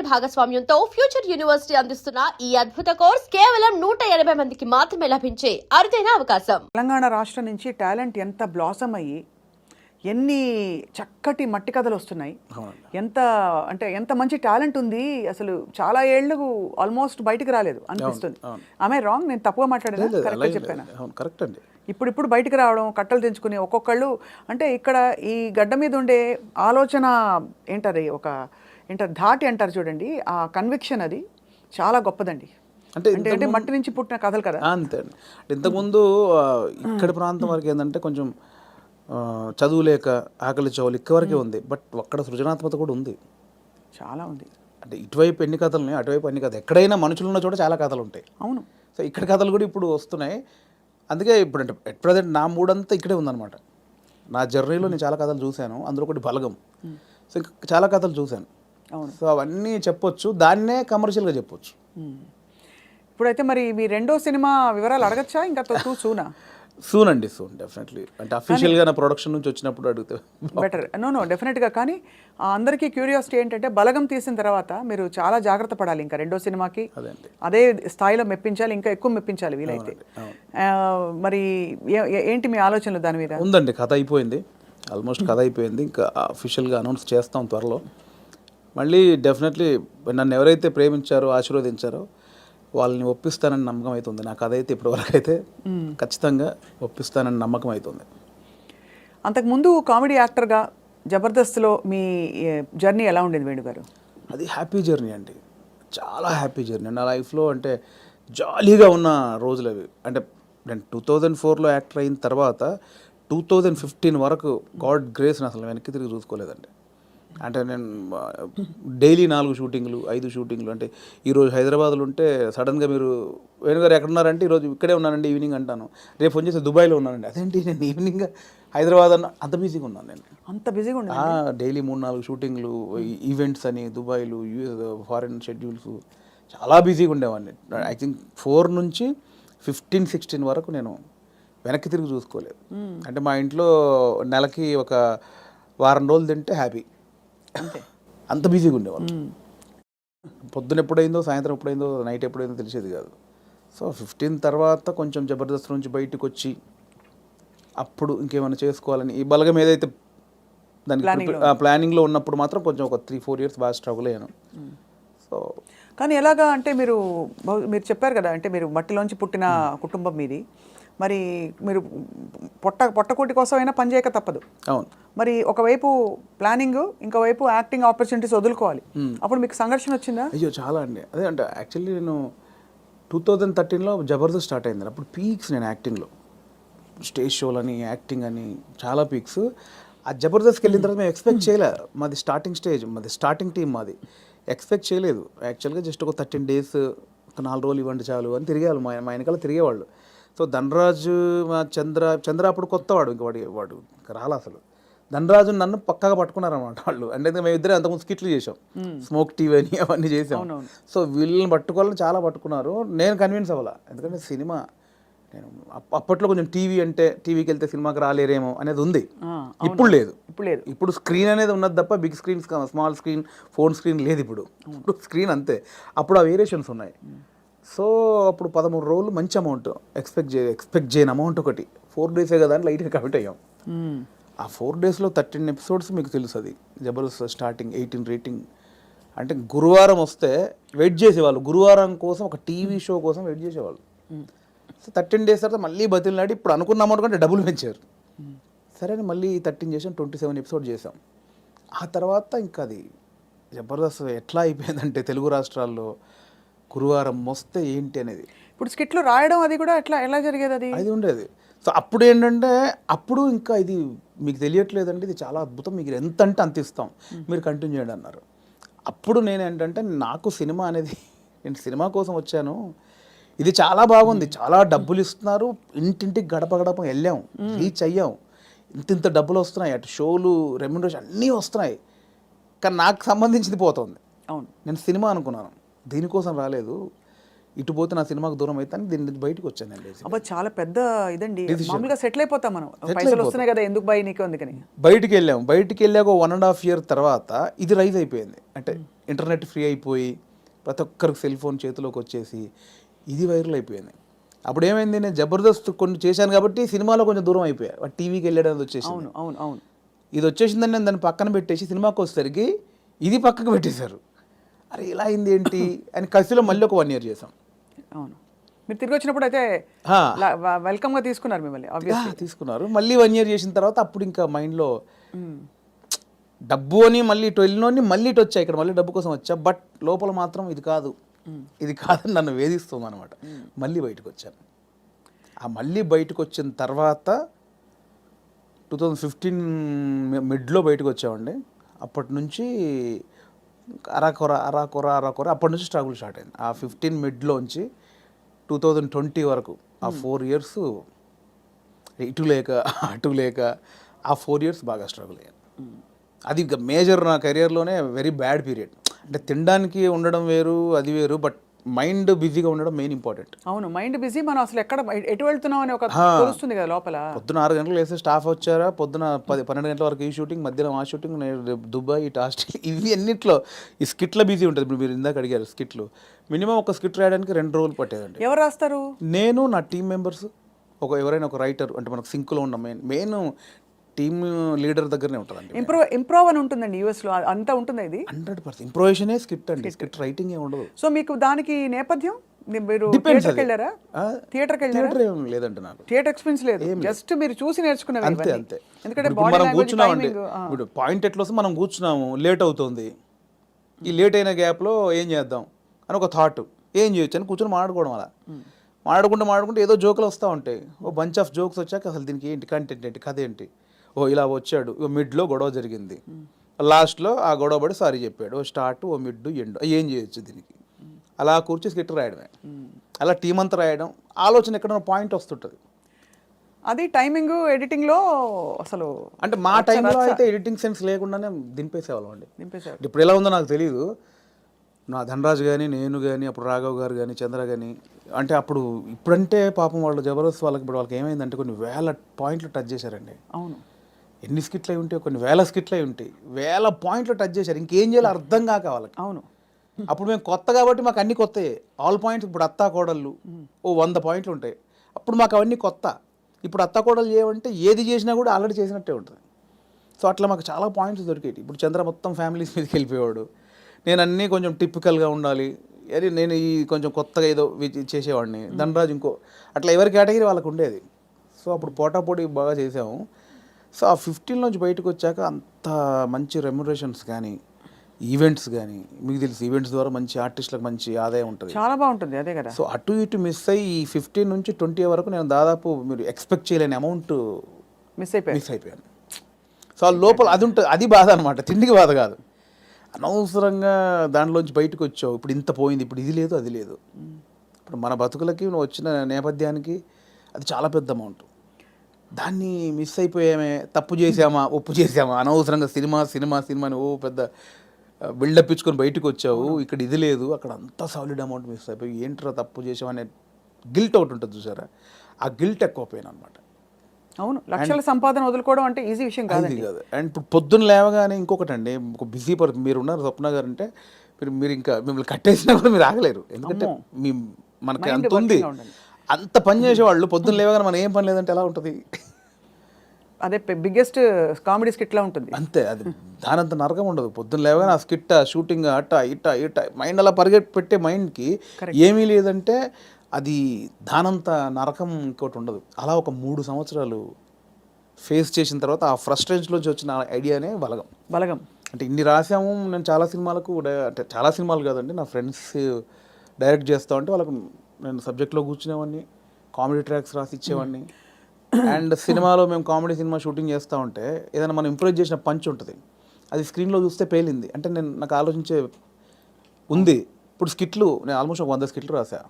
భాగస్వామ్యంతో future university అందిస్తున్న ఈ అద్భుత కోర్స్ కేవలం 180 మందికి మాత్రమే లభించే అరుదైన అవకాశం. తెలంగాణ రాష్ట్రం నుంచి టాలెంట్ ఎంత బ్లాసమ్ అయ్యి ఎన్ని చక్కటి మట్టి కథలు వస్తున్నాయి. ఎంత మంచి టాలెంట్ ఉంది. అసలు చాలా ఏళ్ళు ఆల్మోస్ట్ బయటికి రాలేదు అనిపిస్తుంది. ఆమె రాంగ్? నేను తప్పుగా మాట్లాడాను, కరెక్ట్ చెప్పాను? కరెక్ట్ అండి. ఇప్పుడు బయటికి రావడం, కట్టలు తెంచుకుని ఒక్కొక్కళ్ళు అంటే ఇక్కడ ఈ గడ్డ మీద ఉండే ఆలోచన ఏంటది, ధాటి అంటారు చూడండి, ఆ కన్విక్షన్ అది చాలా గొప్పదండి. అంటే మట్టి నుంచి పుట్టిన కథలు కదా. అంతే అండి. ఇంతకుముందు ఇక్కడ ప్రాంతం వరకు ఏంటంటే కొంచెం చదువు లేక ఆకలి చౌలు వరకే ఉంది. బట్ అక్కడ సృజనాత్మకత కూడా ఉంది, చాలా ఉంది. అంటే ఇటువైపు ఎన్ని కథలు ఉన్నాయి, అటువైపు ఎన్ని కథలు. ఎక్కడైనా మనుషులు ఉన్న చోట చాలా కథలు ఉంటాయి. అవును. సో ఇక్కడ కథలు కూడా ఇప్పుడు వస్తున్నాయి. అందుకే ఇప్పుడు అంటే ఎట్ ప్రజెంట్ నా మూడంతా ఇక్కడే ఉందన్నమాట. నా జర్నీలో నేను చాలా కథలు చూశాను. అందులో ఒకటి బలగం. సో ఇంకా చాలా కథలు చూశాను. సో అవన్నీ చెప్పొచ్చు, దాన్నే కమర్షియల్గా చెప్పొచ్చు. ఇప్పుడైతే మరి మీ రెండో సినిమా వివరాలు అడగచ్చా? ఇంకా సూనా? సూన్ అండి, సూన్ డెఫినెట్లీ. అంటే అఫీషియల్గా నా ప్రొడక్షన్ నుంచి వచ్చినప్పుడు అడిగితే బెటర్. నో డెఫినెట్గా. కానీ అందరికీ క్యూరియాసిటీ ఏంటంటే బలగం తీసిన తర్వాత మీరు చాలా జాగ్రత్త పడాలి. ఇంకా రెండో సినిమాకి అదే స్థాయిలో మెప్పించాలి, ఇంకా ఎక్కువ మెప్పించాలి వీలైతే. మరి ఏంటి మీ ఆలోచనలు దాని మీద? ఉందండి, కథ అయిపోయింది, ఆల్మోస్ట్ కథ అయిపోయింది. ఇంకా అఫీషియల్గా అనౌన్స్ చేస్తాం త్వరలో. మళ్ళీ డెఫినెట్లీ నన్ను ఎవరైతే ప్రేమించారో, ఆశీర్వదించారో వాళ్ళని ఒప్పిస్తానని నమ్మకం అవుతుంది. నాకు అదైతే ఇప్పటివరకు అయితే ఖచ్చితంగా ఒప్పిస్తానని నమ్మకం అవుతుంది. అంతకుముందు కామెడీ యాక్టర్గా జబర్దస్త్లో మీ జర్నీ ఎలా ఉండేది వేణుగారు? అది హ్యాపీ జర్నీ అండి, చాలా హ్యాపీ జర్నీ నా లైఫ్లో. అంటే జాలీగా ఉన్న రోజులు అవి. అంటే నేను 2004లో యాక్టర్ అయిన తర్వాత 2015 వరకు గాడ్ గ్రేస్ని అసలు వెనక్కి తిరిగి చూసుకోలేదండి. అంటే నేను డైలీ 4 షూటింగ్లు 5 షూటింగ్లు. అంటే ఈరోజు హైదరాబాద్లో ఉంటే సడన్గా మీరు వేణుగారు ఎక్కడున్నారంటే ఈరోజు ఇక్కడే ఉన్నానండి ఈవినింగ్ అంటాను. రేపు ఫోన్ చేస్తే దుబాయ్లో ఉన్నానండి. అదేంటి నేను ఈవినింగ్ హైదరాబాద్ అన్న, అంత బిజీగా ఉన్నాను నేను. అంత బిజీగా ఉన్నా డైలీ 3-4 షూటింగ్లు, ఈవెంట్స్ అని దుబాయ్లు, యూఎస్ ఫారిన్ షెడ్యూల్స్, చాలా బిజీగా ఉండేవాడిని. ఐ థింక్ 4 నుంచి 15-16 వరకు నేను వెనక్కి తిరిగి చూసుకోలేదు. అంటే మా ఇంట్లో నెలకి ఒక వారం రోజులు తింటే హ్యాపీ, అంత బిజీగా ఉండేవాళ్ళు. పొద్దున ఎప్పుడైందో, సాయంత్రం ఎప్పుడైందో, నైట్ ఎప్పుడైందో తెలిసేది కాదు. సో 15 తర్వాత కొంచెం జబర్దస్త్ నుంచి బయటకు వచ్చి అప్పుడు ఇంకేమైనా చేసుకోవాలని ఈ బలగం ఏదైతే దానికి ప్లానింగ్లో ఉన్నప్పుడు మాత్రం కొంచెం ఒక 3-4 ఇయర్స్ బాగా స్ట్రగుల్ అయ్యాను. సో కానీ ఎలాగా అంటే మీరు చెప్పారు కదా, అంటే మీరు మట్టిలోంచి పుట్టిన కుటుంబం మీది. మరి మీరు పొట్టకోటి కోసం అయినా పనిచేయక తప్పదు. అవును. మరి ఒకవైపు ప్లానింగ్, ఇంకోవైపు యాక్టింగ్ ఆపర్చునిటీస్ వదులుకోవాలి. అప్పుడు మీకు సంఘర్షణ వచ్చిందా? అయ్యో చాలా అండి. అదే అంటే యాక్చువల్లీ నేను 2013లో జబర్దస్త్ స్టార్ట్ అయింది. అప్పుడు పీక్స్ నేను యాక్టింగ్లో, స్టేజ్ షోలని, యాక్టింగ్ అని చాలా పీక్స్. ఆ జబర్దస్త్కి వెళ్ళిన తర్వాత మేము ఎక్స్పెక్ట్ చేయలేదు. మాది స్టార్టింగ్ స్టేజ్, మాది స్టార్టింగ్ టీం, మాది ఎక్స్పెక్ట్ చేయలేదు. యాక్చువల్గా జస్ట్ ఒక 13 డేస్, ఒక 4 రోజులు ఇవ్వండి చాలు అని తిరిగేవాళ్ళు. మా వెనకాల తిరిగేవాళ్ళు. సో ధనరాజు, మా చంద్ర అప్పుడు కొత్తవాడు, ఇంక వాడు రాలా అసలు. ధనరాజు నన్ను పక్కగా పట్టుకున్నారన్నమాట వాళ్ళు. అంటే మేము ఇద్దరే అంతకుముందు స్కిట్లు చేసాం, స్మోక్ టీవీ అని అవన్నీ చేసాం. సో వీళ్ళని పట్టుకోవాలని చాలా పట్టుకున్నారు. నేను కన్విన్స్ అవ్వాలా, ఎందుకంటే సినిమా నేను అప్పట్లో కొంచెం టీవీకి వెళ్తే సినిమాకి రాలేరేమో అనేది ఉంది. ఇప్పుడు లేదు. ఇప్పుడు స్క్రీన్ అనేది ఉన్నది తప్ప big screen, small screen, phone screen లేదు. ఇప్పుడు స్క్రీన్ అంతే. అప్పుడు ఆ వేరియేషన్స్ ఉన్నాయి. సో అప్పుడు 13 రోజులు మంచి అమౌంట్ ఎక్స్పెక్ట్ చేయని అమౌంట్ ఒకటి 4 డేసే కదా అని లైట్గా కమిట్ అయ్యాం. ఆ 4 డేస్లో 13 ఎపిసోడ్స్ మీకు తెలుసు. అది జబర్దస్త్ స్టార్టింగ్ 18 రేటింగ్. అంటే గురువారం వస్తే వెయిట్ చేసేవాళ్ళు, గురువారం కోసం ఒక టీవీ షో కోసం వెయిట్ చేసేవాళ్ళు. సో 13 డేస్ తర్వాత మళ్ళీ బతిలాడి ఇప్పుడు అనుకున్న అమౌంట్ కంటే డబ్బులు పెంచారు. సరే అని మళ్ళీ 13 చేసాం, 27 ఎపిసోడ్ చేసాం. ఆ తర్వాత ఇంకా అది జబర్దస్త్ ఎట్లా అయిపోయిందంటే తెలుగు రాష్ట్రాల్లో గురువారం వస్తే ఏంటి అనేది. ఇప్పుడు స్కిట్లు రాయడం అది కూడా ఎలా జరిగేది? అది ఉండేది. సో అప్పుడు ఏంటంటే అప్పుడు ఇంకా ఇది మీకు తెలియట్లేదండి, ఇది చాలా అద్భుతం, మీకు ఎంత అంటే అంత ఇస్తాం, మీరు కంటిన్యూ చేయండి అన్నారు. అప్పుడు నేను ఏంటంటే నాకు సినిమా అనేది, నేను సినిమా కోసం వచ్చాను, ఇది చాలా బాగుంది, చాలా డబ్బులు ఇస్తున్నారు, ఇంటింటికి గడప గడప వెళ్ళాం, రీచ్ అయ్యాం, ఇంత డబ్బులు వస్తున్నాయి, అటు షోలు, రెమ్యునరేషన్ అన్నీ వస్తున్నాయి, కానీ నాకు సంబంధించింది పోతుంది. అవును, నేను సినిమా అనుకున్నాను, దీనికోసం రాలేదు, ఇటు పోతే నా సినిమాకు దూరం అయితే అని దీని నుంచి బయటకు వచ్చాను నేను basically. అబ్బా చాలా పెద్ద ఇదండి. Decision. మామూలుగా సెటిల్ అయిపోతాం మనం, Settle పైసలు అయిపోతాం. వస్తున్నాయి కదా ఎందుకు భయ నీకు అందుకని. బయటికి వెళ్ళాక 1.5 year తర్వాత ఇది రైజ్ అయిపోయింది. అంటే ఇంటర్నెట్ ఫ్రీ అయిపోయి ప్రతి ఒక్కరికి సెల్ ఫోన్ చేతిలోకి వచ్చేసి ఇది వైరల్ అయిపోయింది. అప్పుడు ఏమైంది, నేను జబర్దస్త్ కొన్ని చేశాను కాబట్టి సినిమాలో కొంచెం దూరం అయిపోయా. టీవీకి వెళ్ళడం వచ్చేసి అవును అవును అవును. ఇది వచ్చేసిందని నేను దాన్ని పక్కన పెట్టేసి సినిమాకి వచ్చేసరికి ఇది పక్కకు పెట్టేశారు. అరే ఇలా అయింది ఏంటి అని కసిలో మళ్ళీ ఒక 1 year చేసాం. అవును, మీరు తిరిగి వచ్చినప్పుడు అయితే ఆ. వెల్కమ్గా తీసుకున్నారు మిమ్మల్ని ఆబ్వియస్లీ. తీసుకున్నారు. మళ్ళీ 1 year చేసిన తర్వాత అప్పుడు ఇంకా మైండ్లో డబ్బు అని మళ్ళీ ఇటు వెళ్ళినోని మళ్ళీ ఇటు వచ్చా, ఇక్కడ మళ్ళీ డబ్బు కోసం వచ్చా. బట్ లోపల మాత్రం ఇది కాదని నన్ను వేధిస్తుంది అనమాట. మళ్ళీ బయటకు వచ్చాను. ఆ మళ్ళీ బయటకు వచ్చిన తర్వాత 2015 మిడ్లో బయటకు వచ్చామండి. అప్పటి నుంచి అరాకొర అప్పటి నుంచి స్ట్రగుల్ స్టార్ట్ అయింది. ఆ 15 మిడ్లోంచి 2020 వరకు ఆ 4 years ఇటు లేక అటు లేక ఆ 4 years బాగా స్ట్రగుల్ అయ్యాను. అది ఇంకా మేజర్ నా కెరియర్లోనే వెరీ బ్యాడ్ పీరియడ్. అంటే తినడానికి ఉండడం వేరు, అది వేరు, బట్ మైండ్ బిజీగా ఉండడం మెయిన్ ఇంపార్టెంట్. అవును, మైండ్ బిజీ. మనం అసలు ఎటు వెళ్తున్నాం అని ఒక తెలుస్తుంది కదా లోపల. పొద్దున 6 గంటలకు వేస్తే స్టాఫ్ వచ్చారా, పొద్దున 12 గంటల వరకు ఈ షూటింగ్, మధ్యాహ్నం ఆ షూటింగ్, దుబాయ్, ఇటు హాస్టల్, ఇవి అన్నిట్లో ఈ స్కిట్లో బిజీ ఉంటుంది. ఇప్పుడు మీరు ఇందాక అడిగారు స్కిట్లు, మినిమం ఒక స్కిట్ రాయడానికి 2 రోజులు పట్టేదండి. ఎవరు రాస్తారు? నేను, నా టీం మెంబర్స్, ఎవరైనా ఒక రైటర్, అంటే మనకు సింక్లో ఉన్న మెయిన్ టీమ్ లీడర్ దగ్గరనే ఉంటుందండి. ఇంప్రూవ్ అని ఉంటుందండి యూఎస్లో, అంతా ఉంటుంది ఇది. 100% ఇంప్రొవేషనే స్క్రిప్ట్ అండి, స్క్రిప్ట్ రైటింగ్ ఏ ఉండదు. సో మీకు దానికి నేపథ్యం, మీరు Depends థియేటర్కి అది. వెళ్ళారా? థియేటర్కి వెళ్ళారా? థియేటర్ ఏం లేదండి నాకు. థియేటర్ ఎక్స్పీరియన్స్ లేదు, జస్ట్ మీరు చూసి నేర్చుకునేవి అంతే ఇవన్నీ. అంతే. ఎందుకంటే ఇప్పుడు బాడీ మనం లాంగ్వేజ్, కూర్చున్నామండి, టైమింగ్. ఇప్పుడు పాయింట్ ఎట్లా వస్తే మనం కూర్చున్నాము, లేట్ అవుతుంది, ఈ లేట్ అయిన గ్యాప్లో ఏం చేద్దాం అని ఒక థాట్, ఏం చేయొచ్చు అని కూర్చొని మాట్లాడుకోవడం. అలా మాట్లాడుకుంటే ఏదో జోకులు వస్తూ ఉంటాయి. ఓ బంచ్ ఆఫ్ జోక్స్ వచ్చాక అసలు దీనికి ఏంటి కంటెంట్ ఏంటి, కథ ఏంటి, ఓ ఇలా వచ్చాడు, ఓ మిడ్లో గొడవ జరిగింది, లాస్ట్లో ఆ గొడవ పడి సారీ చెప్పాడు, ఓ స్టార్ట్, ఓ మిడ్, ఎండ్, ఏం చేయొచ్చు దీనికి, అలా కూర్చి స్కిట్ రాయడమే. అలా టీం అంతా రాయడం, ఆలోచన ఎక్కడ పాయింట్ వస్తుంటుంది. అది టైమింగ్ ఎడిటింగ్లో అసలు అంటే మా టైంలో అయితే ఎడిటింగ్ సెన్స్ లేకుండానే దింపేసేవాళ్ళం అండి. నింపేశారు. ఇప్పుడు ఎలా ఉందో నాకు తెలియదు. నా ధనరాజ్ కానీ, నేను కానీ, అప్పుడు రాఘవ్ గారు కానీ, చంద్ర కానీ, అంటే అప్పుడు ఇప్పుడంటే పాపం వాళ్ళు జబర్దస్త్ వాళ్ళకి ఇప్పుడు వాళ్ళకి ఏమైందంటే కొన్ని 1000 పాయింట్లు టచ్ చేశారండి. అవును, ఎన్ని స్కిట్లు అయి ఉంటాయి, కొన్ని 1000 స్కిట్లు అయి ఉంటాయి, 1000 పాయింట్లు టచ్ చేశారు. ఇంకేం చేయాలో అర్థం కాక వాళ్ళకి. అవును. అప్పుడు మేము కొత్త కాబట్టి మాకు అన్ని కొత్తయే. ఆల్ పాయింట్స్ ఇప్పుడు అత్తా కోడళ్ళు ఓ 100 పాయింట్లు ఉంటాయి. అప్పుడు మాకు అవన్నీ కొత్త. ఇప్పుడు అత్తా కోడలు చేయమంటే ఏది చేసినా కూడా ఆల్రెడీ చేసినట్టే ఉంటుంది. సో అట్లా మాకు చాలా పాయింట్స్ దొరికేవి. ఇప్పుడు చంద్ర మొత్తం ఫ్యామిలీస్ మీదకి వెళ్ళిపోయాడు, నేను అన్నీ కొంచెం టిపికల్గా ఉండాలి, అది నేను ఈ కొంచెం కొత్తగా ఏదో చేసేవాడిని, ధనరాజ్ ఇంకో, అట్లా ఎవరి కేటగిరీ వాళ్ళకు ఉండేది. సో అప్పుడు పోటాపోటీ బాగా చేసాము. సో ఆ 15 నుంచి బయటకు వచ్చాక అంత మంచి రెమ్యునరేషన్స్ కానీ, ఈవెంట్స్ కానీ, మీకు తెలుసు ఈవెంట్స్ ద్వారా మంచి ఆర్టిస్టులకు మంచి ఆదాయం ఉంటుంది, చాలా బాగుంటుంది. అదే కదా. సో అటు ఇటు మిస్ అయ్యి ఈ 15 నుంచి 20 వరకు నేను దాదాపు మీరు ఎక్స్పెక్ట్ చేయలేని అమౌంట్ మిస్ అయిపోయాను. సో ఆ లోపల అది ఉంటుంది, అది బాధ అనమాట, తిండికి బాధ కాదు. అనవసరంగా దాంట్లోంచి బయటకు వచ్చావు, ఇప్పుడు ఇంత పోయింది, ఇప్పుడు ఇది లేదు అది లేదు. ఇప్పుడు మన బతుకులకి నువ్వు వచ్చిన నేపథ్యానికి అది చాలా పెద్ద అమౌంట్. దాన్ని మిస్ అయిపోయామే, తప్పు చేసామా, ఒప్పు చేసామా, అనవసరంగా సినిమా అని ఓ పెద్ద బిల్డప్ ఇచ్చుకొని బయటకు వచ్చావు, ఇక్కడ ఇది లేదు, అక్కడ అంతా సాలిడ్ అమౌంట్ మిస్ అయిపోయి ఏంట్రా తప్పు చేసామనే గిల్ట్ ఒకటి ఉంటుంది చూసారా, ఆ గిల్ట్ ఎక్కువ పోయాను అనమాట. అవును, లక్షల సంపాదన వదులుకోవడం అంటే ఈజీ విషయం కాదు. అండ్ ఇప్పుడు పొద్దున్న లేవగానే ఇంకొకటి అండి, ఒక బిజీ మీరు ఉన్నారు స్వప్న గారు అంటే, మీరు ఇంకా మిమ్మల్ని కట్టేసినా కూడా మీరు ఆగలేరు. ఎందుకంటే మనకి అంత ఉంది, అంత పని చేసేవాళ్ళు పొద్దున్న లేవగానే మనం ఏం పని లేదంటే ఎలా ఉంటుంది. అదే బిగ్గెస్ట్ కామెడీ స్కిట్లా ఉంటుంది. అంతే, అది దానంత నరకం ఉండదు. పొద్దున్న లేవగానే ఆ స్కిట్, షూటింగ్, అట్ట ఇట్ట మైండ్ అలా పెట్టే మైండ్కి ఏమీ లేదంటే అది దానంత నరకం ఇంకోటి ఉండదు. అలా ఒక 3 సంవత్సరాలు ఫేస్ చేసిన తర్వాత ఆ ఫ్రస్ట్రేషన్లోంచి వచ్చిన ఐడియానే బలగం. అంటే ఇన్ని రాసాము, నేను చాలా సినిమాలకు, అంటే చాలా సినిమాలు కాదండి, నా ఫ్రెండ్స్ డైరెక్ట్ చేస్తా ఉంటే వాళ్ళకు నేను సబ్జెక్ట్లో కూర్చునేవాడిని, కామెడీ ట్రాక్స్ రాసి ఇచ్చేవాడిని. అండ్ సినిమాలో మేము కామెడీ సినిమా షూటింగ్ చేస్తూ ఉంటే ఏదైనా మనం ఇంప్రూవ్ చేసిన పంచ్ ఉంటుంది, అది స్క్రీన్లో చూస్తే పేలింది అంటే నాకు ఆలోచించే ఉంది. ఇప్పుడు స్కిట్లు నేను ఆల్మోస్ట్ ఒక 100 స్కిట్లు రాసా.